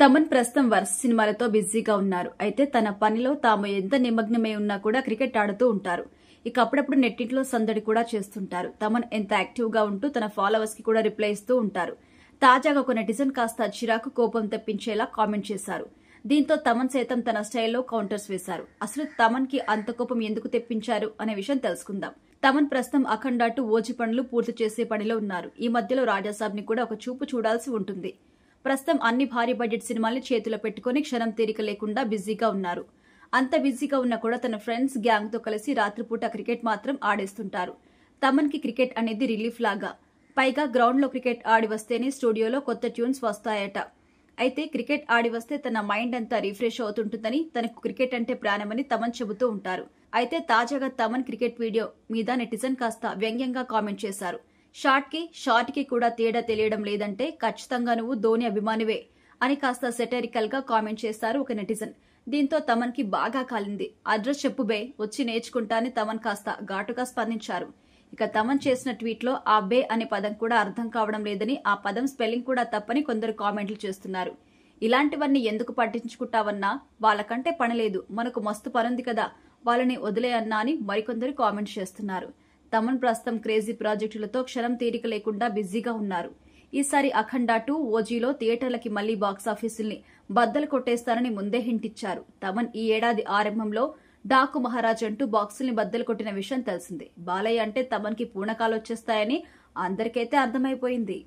తమన్ ప్రస్తుతం వరుస సినిమాలతో బిజీగా ఉన్నారు. అయితే తన పనిలో తాము ఎంత నిమగ్నమై ఉన్నా కూడా క్రికెట్ ఆడుతూ ఉంటారు. ఇక అప్పుడప్పుడు నెట్టింట్లో సందడి కూడా చేస్తుంటారు. తమన్ ఎంత యాక్టివ్ గా ఉంటూ తన ఫాలోవర్స్ కి కూడా రిప్లై ఇస్తూ ఉంటారు. తాజాగా ఒక నెటిజన్ కాస్త చిరాకు కోపం తెప్పించేలా కామెంట్ చేశారు. దీంతో తమన్ సైతం తన స్టైల్లో కౌంటర్స్ వేశారు. అసలు తమన్ కి అంత కోపం ఎందుకు తెప్పించారు అనే విషయం తెలుసుకుందాం. తమన్ ప్రస్తుతం అఖండ 2 ఓజీ పనులు పూర్తి చేసే పనిలో ఉన్నారు. ఈ మధ్యలో రాజాసాబ్ ని కూడా ఒక చూపు చూడాల్సి ఉంటుంది. ప్రస్తుతం అన్ని భారీ బడ్జెట్ సినిమాల్ని చేతిలో పెట్టుకుని క్షణం తీరిక లేకుండా బిజీగా ఉన్నారు. అంత బిజీగా ఉన్నా కూడా తన ఫ్రెండ్స్ గ్యాంగ్ తో కలిసి రాత్రిపూట క్రికెట్ మాత్రం ఆడేస్తుంటారు. తమన్ కి క్రికెట్ అనేది రిలీఫ్ లాగా. పైగా గ్రౌండ్ లో క్రికెట్ ఆడి వస్తేనే స్టూడియోలో కొత్త ట్యూన్స్ వస్తాయట. అయితే క్రికెట్ ఆడి వస్తే తన మైండ్ అంతా రిఫ్రెష్ అవుతుంటుందని, తనకు క్రికెట్ అంటే ప్రాణమని తమన్ చెబుతూ ఉంటారు. అయితే తాజాగా తమన్ క్రికెట్ వీడియో మీద నెటిజన్ కాస్త వ్యంగ్యంగా కామెంట్ చేశారు. షార్ట్ కి కూడా తేడా తెలియడం లేదంటే ఖచ్చితంగా నువ్వు ధోని అభిమానివే అని కాస్త సెటరికల్ గా కామెంట్ చేశారు ఒక నెటిజన్. దీంతో తమన్ కి బాగా కాలింది. అడ్రస్ చెప్పు బే, వచ్చి నేర్చుకుంటా అని తమన్ కాస్త ఘాటుగా స్పందించారు. ఇక తమన్ చేసిన ట్వీట్ లో ఆ బే అనే పదం కూడా అర్థం కావడం లేదని, ఆ పదం స్పెల్లింగ్ కూడా తప్పని కొందరు కామెంట్లు చేస్తున్నారు. ఇలాంటివన్నీ ఎందుకు పట్టించుకుంటావన్నా, వాళ్ళకంటే పనిలేదు, మనకు మస్తు పనుంది కదా, వాళ్ళని వదిలే అన్నా అని మరికొందరు కామెంట్ చేస్తున్నారు. తమన్ ప్రస్తుతం క్రేజీ ప్రాజెక్టులతో క్షణం తీరిక లేకుండా బిజీగా ఉన్నారు. ఈసారి అఖండ 2 ఓజీలో థియేటర్లకి మళ్లీ బాక్సాఫీసుల్ని బద్దలు కొట్టేస్తారని ముందే హింట్ ఇచ్చారు. తమన్ ఈ ఏడాది ఆరంభంలో డాకు మహారాజ్ అంటూ బాక్సుల్ని బద్దలు కొట్టిన విషయం తెలిసిందే. బాలయ్య అంటే తమన్ కి పూనకాలొచ్చేస్తాయని అందరికైతే అర్థమైపోయింది.